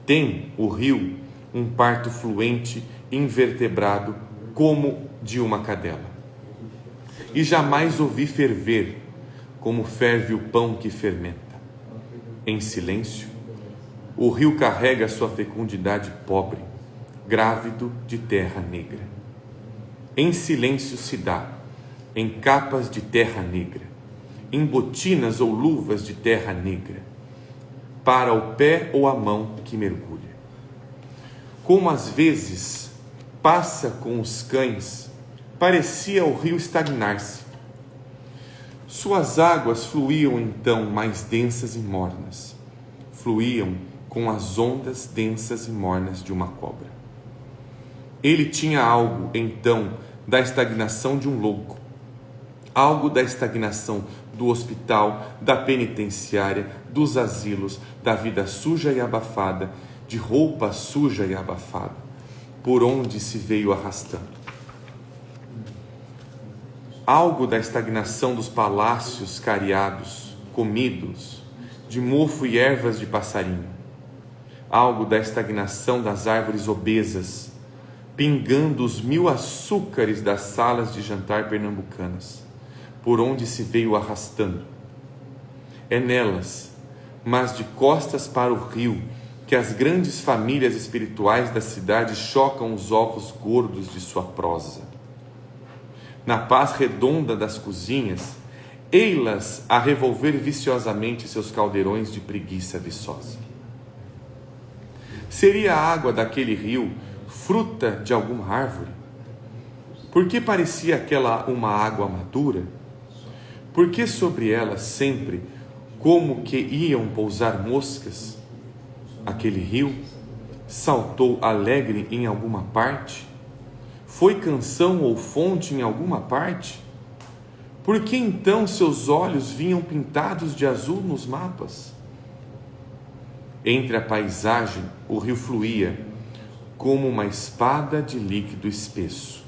Tem o rio um parto fluente, invertebrado, como de uma cadela. E jamais ouvi ferver, como ferve o pão que fermenta. Em silêncio, o rio carrega sua fecundidade pobre, grávido de terra negra. Em silêncio se dá, em capas de terra negra, em botinas ou luvas de terra negra, para o pé ou a mão que mergulha. Como às vezes passa com os cães, parecia o rio estagnar-se. Suas águas fluíam então mais densas e mornas, fluíam com as ondas densas e mornas de uma cobra. Ele tinha algo então da estagnação de um louco, algo da estagnação do hospital, da penitenciária, dos asilos, da vida suja e abafada, de roupa suja e abafada, por onde se veio arrastando. Algo da estagnação dos palácios cariados, comidos, de mofo e ervas de passarinho. Algo da estagnação das árvores obesas, pingando os 1000 açúcares das salas de jantar pernambucanas, por onde se veio arrastando. É nelas, mas de costas para o rio, que as grandes famílias espirituais da cidade chocam os ovos gordos de sua prosa. Na paz redonda das cozinhas, ei-las a revolver viciosamente seus caldeirões de preguiça viçosa. Seria a água daquele rio fruta de alguma árvore? Por que parecia aquela uma água madura? Por que sobre ela sempre, como que iam pousar moscas? Aquele rio saltou alegre em alguma parte? Foi canção ou fonte em alguma parte? Por que então seus olhos vinham pintados de azul nos mapas? Entre a paisagem, o rio fluía como uma espada de líquido espesso,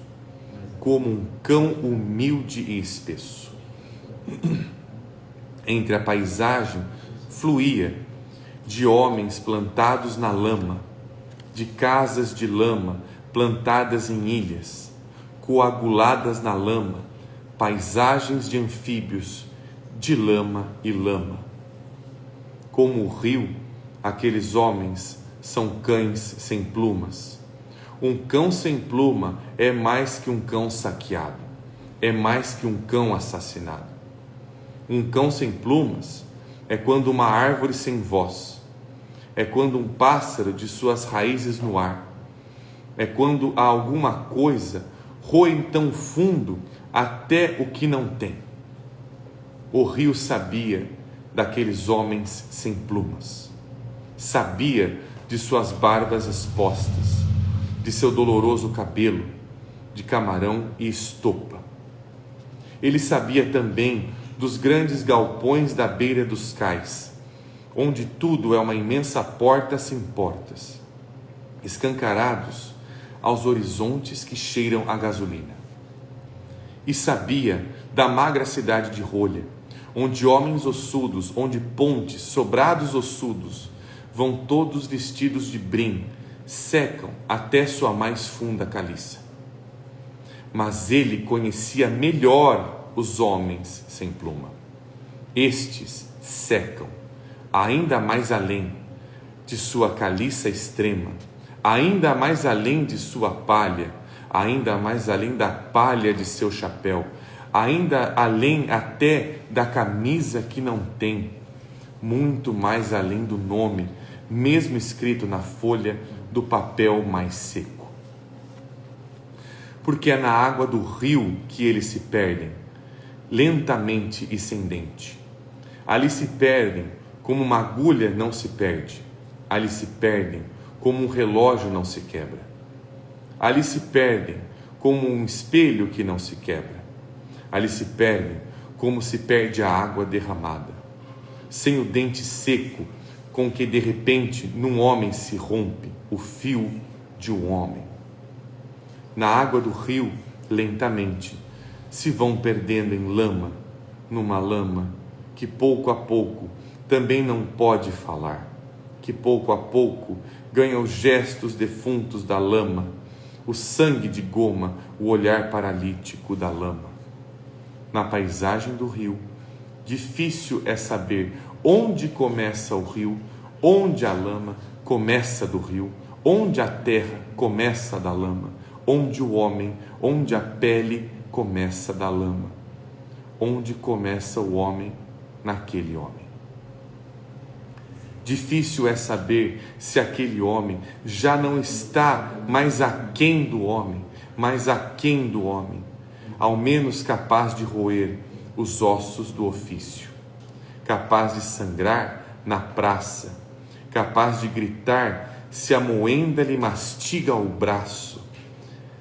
como um cão humilde e espesso. Entre a paisagem fluía de homens plantados na lama, de casas de lama plantadas em ilhas, coaguladas na lama, paisagens de anfíbios, de lama e lama. Como o rio, aqueles homens são cães sem plumas. Um cão sem pluma é mais que um cão saqueado, é mais que um cão assassinado. Um cão sem plumas é quando uma árvore sem voz, é quando um pássaro de suas raízes no ar, é quando há alguma coisa roem tão fundo até o que não tem. O rio sabia daqueles homens sem plumas, sabia de suas barbas expostas, de seu doloroso cabelo de camarão e estopa. Ele sabia também dos grandes galpões da beira dos cais, onde tudo é uma imensa porta sem portas, escancarados aos horizontes que cheiram a gasolina. E sabia da magra cidade de Rolha, onde homens ossudos, onde pontes, sobrados ossudos, vão todos vestidos de brim, secam até sua mais funda caliça. Mas ele conhecia melhor os homens sem pluma. Estes secam, ainda mais além de sua caliça extrema, ainda mais além de sua palha, ainda mais além da palha de seu chapéu, ainda além até da camisa que não tem, muito mais além do nome, mesmo escrito na folha do papel mais seco. Porque é na água do rio que eles se perdem, lentamente e sem dente. Ali se perdem como uma agulha não se perde, ali se perdem como um relógio não se quebra, ali se perdem como um espelho que não se quebra, ali se perdem como se perde a água derramada, sem o dente seco com que de repente num homem se rompe o fio de um homem. Na água do rio, lentamente, se vão perdendo em lama, numa lama que pouco a pouco também não pode falar, que pouco a pouco ganha os gestos defuntos da lama, o sangue de goma, o olhar paralítico da lama. Na paisagem do rio, difícil é saber onde começa o rio, onde a lama começa do rio, onde a terra começa da lama, onde o homem, onde a pele começa da lama, onde começa o homem naquele homem. Difícil é saber se aquele homem já não está mais aquém do homem, mais aquém do homem, ao menos capaz de roer os ossos do ofício, capaz de sangrar na praça, capaz de gritar se a moenda lhe mastiga o braço,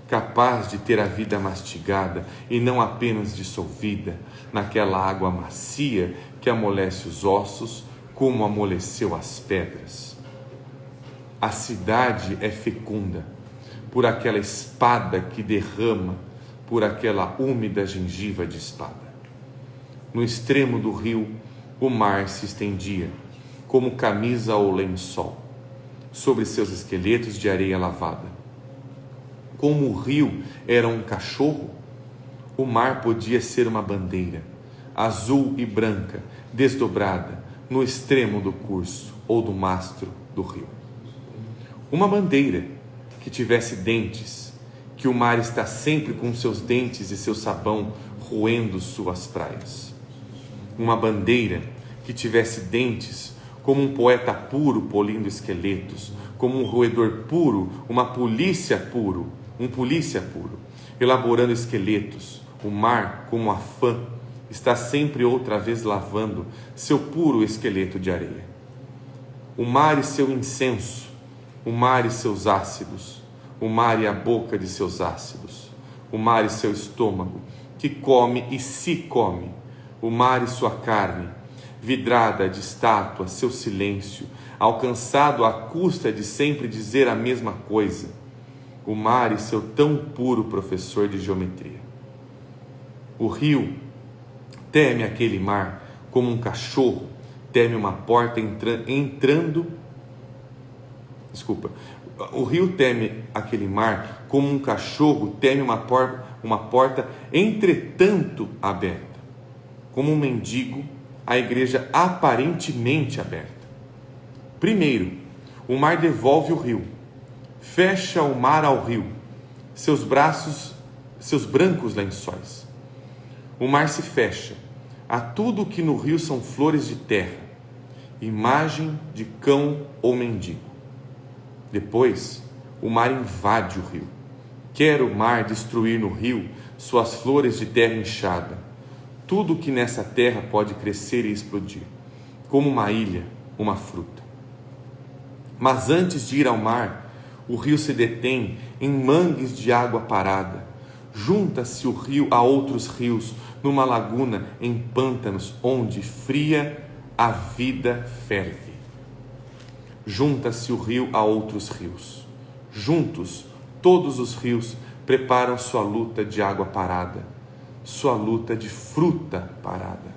capaz de ter a vida mastigada e não apenas dissolvida naquela água macia que amolece os ossos, como amoleceu as pedras. A cidade é fecunda por aquela espada que derrama, por aquela úmida gengiva de espada. No extremo do rio, o mar se estendia, como camisa ou lençol, sobre seus esqueletos de areia lavada. Como o rio era um cachorro, o mar podia ser uma bandeira, azul e branca, desdobrada, no extremo do curso ou do mastro do rio. Uma bandeira que tivesse dentes, que o mar está sempre com seus dentes e seu sabão roendo suas praias. Uma bandeira que tivesse dentes, como um poeta puro polindo esqueletos, como um roedor puro, um polícia puro, elaborando esqueletos. O mar, como afã, está sempre outra vez lavando seu puro esqueleto de areia. O mar e seu incenso, o mar e seus ácidos, o mar e a boca de seus ácidos, o mar e seu estômago, que come e se come, o mar e sua carne, vidrada de estátua, seu silêncio, alcançado à custa de sempre dizer a mesma coisa, o mar e seu tão puro professor de geometria. O rio teme aquele mar como um cachorro teme uma porta O rio teme aquele mar como um cachorro teme uma uma porta entretanto aberta. Como um mendigo, a igreja aparentemente aberta. Primeiro, o mar devolve o rio, fecha o mar ao rio, seus brancos lençóis. O mar se fecha a tudo que no rio são flores de terra, imagem de cão ou mendigo. Depois, o mar invade o rio. Quer o mar destruir no rio suas flores de terra inchada, tudo que nessa terra pode crescer e explodir, como uma ilha, uma fruta. Mas antes de ir ao mar, o rio se detém em mangues de água parada. Junta-se o rio a outros rios, numa laguna em pântanos, onde fria a vida ferve. Junta-se o rio a outros rios. Juntos, todos os rios preparam sua luta de água parada, sua luta de fruta parada.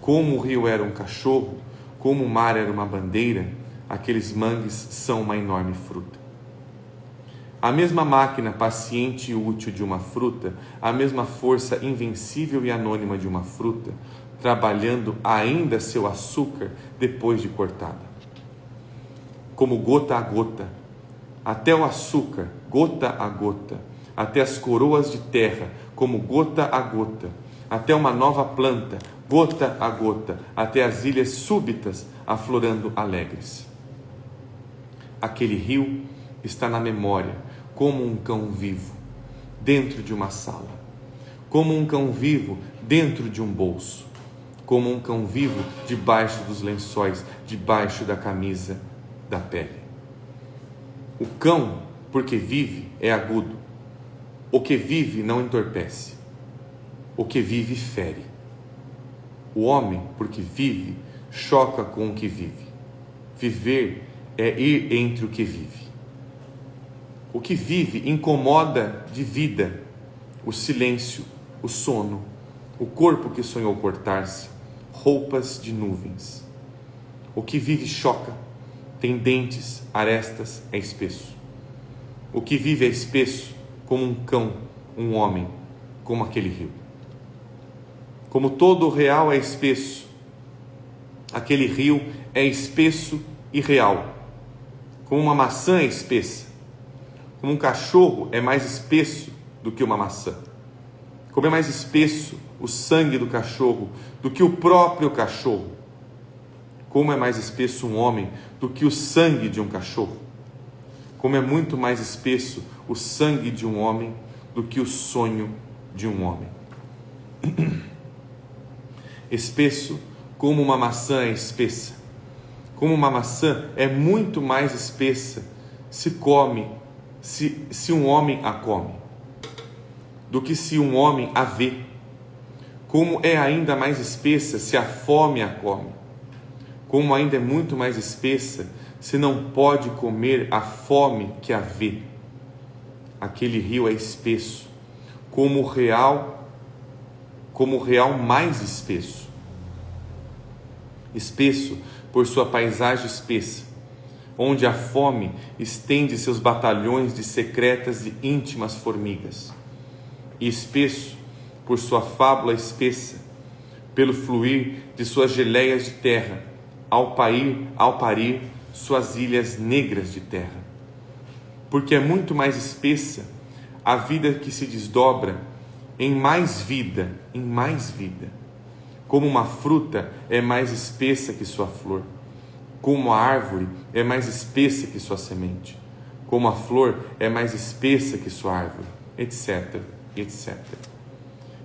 Como o rio era um cachorro, como o mar era uma bandeira, aqueles mangues são uma enorme fruta. A mesma máquina paciente e útil de uma fruta, a mesma força invencível e anônima de uma fruta, trabalhando ainda seu açúcar depois de cortada. Como gota a gota, até o açúcar, gota a gota, até as coroas de terra, como gota a gota, até uma nova planta, gota a gota, até as ilhas súbitas aflorando alegres. Aquele rio está na memória, como um cão vivo, dentro de uma sala, como um cão vivo dentro de um bolso, como um cão vivo debaixo dos lençóis, debaixo da camisa da pele. O cão, porque vive, é agudo. O que vive não entorpece. O que vive fere. O homem, porque vive, choca com o que vive. Viver é ir entre o que vive. O que vive incomoda de vida, o silêncio, o sono, o corpo que sonhou cortar-se, roupas de nuvens. O que vive choca, tem dentes, arestas, é espesso. O que vive é espesso, como um cão, um homem, como aquele rio. Como todo o real é espesso, aquele rio é espesso e real. Como uma maçã é espessa, como um cachorro é mais espesso do que uma maçã. Como é mais espesso o sangue do cachorro do que o próprio cachorro. Como é mais espesso um homem do que o sangue de um cachorro. Como é muito mais espesso o sangue de um homem do que o sonho de um homem. Espesso como uma maçã é espessa. Como uma maçã é muito mais espessa se um homem a come, do que se um homem a vê. Como é ainda mais espessa se a fome a come. Como ainda é muito mais espessa se não pode comer a fome que a vê. Aquele rio é espesso, como o real mais espesso. Espesso por sua paisagem espessa, onde a fome estende seus batalhões de secretas e íntimas formigas. E espesso por sua fábula espessa, pelo fluir de suas geleias de terra, ao parir suas ilhas negras de terra. Porque é muito mais espessa a vida que se desdobra em mais vida, Como uma fruta é mais espessa que sua flor, como a árvore é mais espessa que sua semente, como a flor é mais espessa que sua árvore, etc, etc.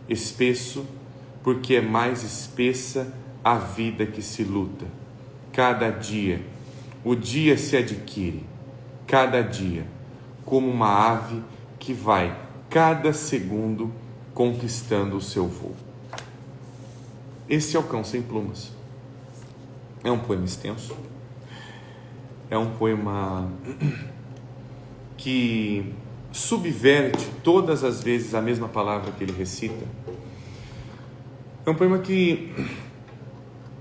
Espesso, porque é mais espessa a vida que se luta. Cada dia, o dia se adquire, cada dia, como uma ave que vai, cada segundo, conquistando o seu voo. Esse é o Cão Sem Plumas. É um poema extenso. É um poema que subverte todas as vezes a mesma palavra que ele recita. É um poema que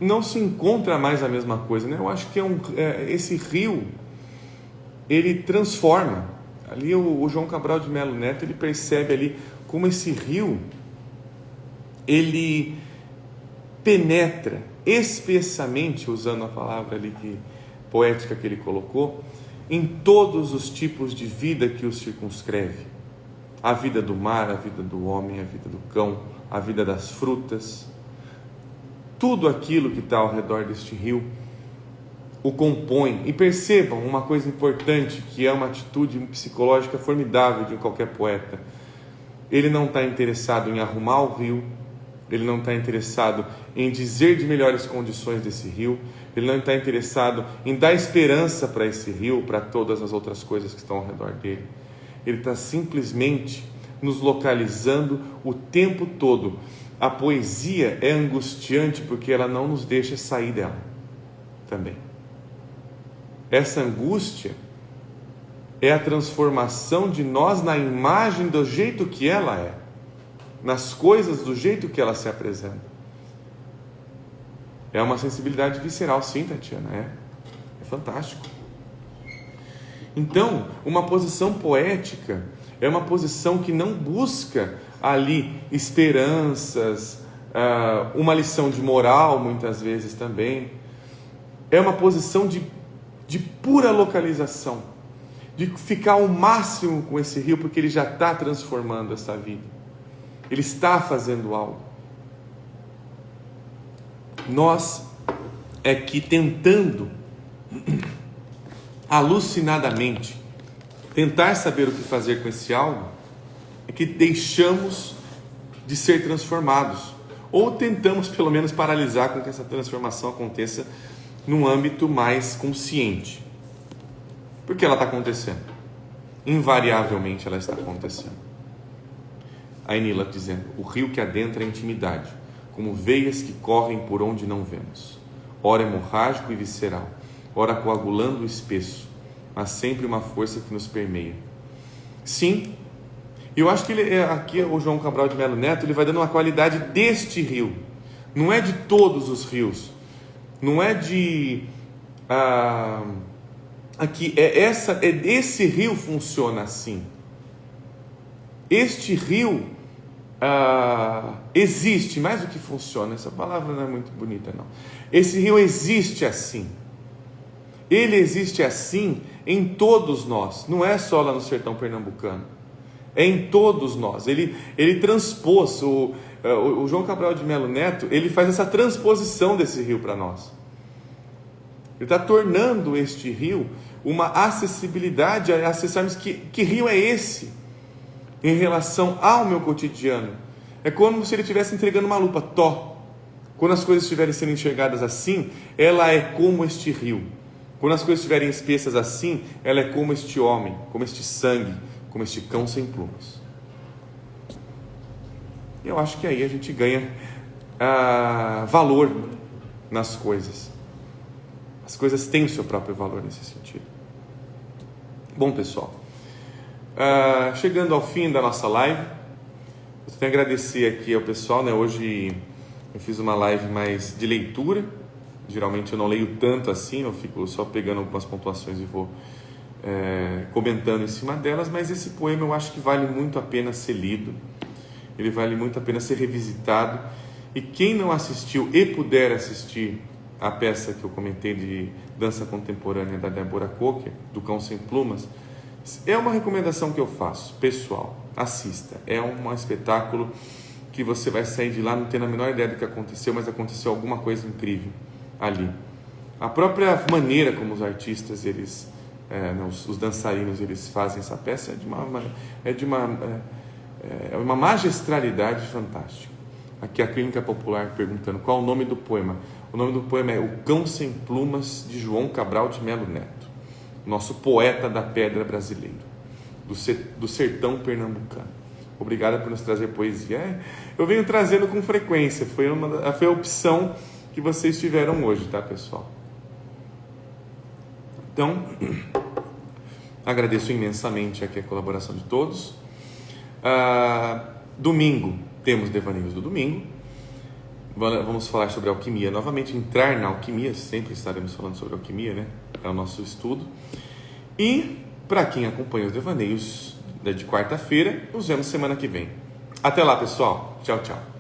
não se encontra mais a mesma coisa, né? Eu acho que esse rio, ele transforma. Ali o João Cabral de Melo Neto, ele percebe ali como esse rio, ele penetra espessamente, usando a palavra ali poética que ele colocou, em todos os tipos de vida que o circunscreve. A vida do mar, a vida do homem, a vida do cão, a vida das frutas. Tudo aquilo que está ao redor deste rio o compõe. E percebam uma coisa importante, que é uma atitude psicológica formidável de qualquer poeta. Ele não está interessado em arrumar o rio, ele não está interessado em dizer de melhores condições desse rio, ele não está interessado em dar esperança para esse rio, para todas as outras coisas que estão ao redor dele. Ele está simplesmente nos localizando o tempo todo. A poesia é angustiante porque ela não nos deixa sair dela também. Essa angústia é a transformação de nós na imagem do jeito que ela é, nas coisas do jeito que ela se apresenta. É uma sensibilidade visceral, sim, Tatiana, é fantástico. Então, uma posição poética é uma posição que não busca ali esperanças, uma lição de moral, muitas vezes também. É uma posição de pura localização, de ficar ao máximo com esse rio, porque ele já está transformando essa vida, ele está fazendo algo. Nós é que tentando alucinadamente tentar saber o que fazer com esse algo, é que deixamos de ser transformados, ou tentamos pelo menos paralisar com que essa transformação aconteça num âmbito mais consciente. Porque ela está acontecendo, invariavelmente ela está acontecendo. A Enila dizendo: o rio que adentra a intimidade, como veias que correm por onde não vemos, ora hemorrágico e visceral, ora coagulando o espesso, mas sempre uma força que nos permeia. Sim, eu acho que aqui o João Cabral de Melo Neto, ele vai dando uma qualidade deste rio, não é de todos os rios, não é de aqui esse rio funciona assim. Este rio existe, mais do que funciona, essa palavra não é muito bonita não. Esse rio existe assim. Ele existe assim em todos nós, não é só lá no sertão pernambucano, é em todos nós. Ele transpôs, o João Cabral de Melo Neto, ele faz essa transposição desse rio para nós. Ele está tornando este rio uma acessibilidade, a acessarmos que rio é esse em relação ao meu cotidiano. É como se ele estivesse entregando uma lupa, quando as coisas estiverem sendo enxergadas assim, ela é como este rio. Quando as coisas estiverem espessas assim, ela é como este homem, como este sangue, como este cão sem plumas. Eu acho que aí a gente ganha valor nas coisas. As coisas têm o seu próprio valor nesse sentido. Bom, pessoal, chegando ao fim da nossa live, eu tenho que agradecer aqui ao pessoal, né? Hoje eu fiz uma live mais de leitura. Geralmente eu não leio tanto assim, eu fico só pegando algumas pontuações e vou comentando em cima delas, mas esse poema eu acho que vale muito a pena ser lido, ele vale muito a pena ser revisitado, e quem não assistiu e puder assistir a peça que eu comentei de dança contemporânea da Débora Cocker, do Cão Sem Plumas, é uma recomendação que eu faço, pessoal, assista, é um espetáculo que você vai sair de lá não tendo a menor ideia do que aconteceu, mas aconteceu alguma coisa incrível ali. A própria maneira como os artistas, os dançarinos, eles fazem essa peça é de uma magistralidade fantástica. Aqui a Clínica Popular perguntando qual o nome do poema. O nome do poema é O Cão Sem Plumas, de João Cabral de Melo Neto, nosso poeta da pedra brasileiro, do sertão pernambucano. Obrigado por nos trazer poesia. Eu venho trazendo com frequência, foi a opção que vocês tiveram hoje, tá, pessoal? Então, agradeço imensamente aqui a colaboração de todos. Domingo, temos Devaneios do Domingo. Vamos falar sobre alquimia novamente, entrar na alquimia, sempre estaremos falando sobre alquimia, né? É o nosso estudo. E, para quem acompanha os Devaneios de quarta-feira, nos vemos semana que vem. Até lá, pessoal. Tchau, tchau.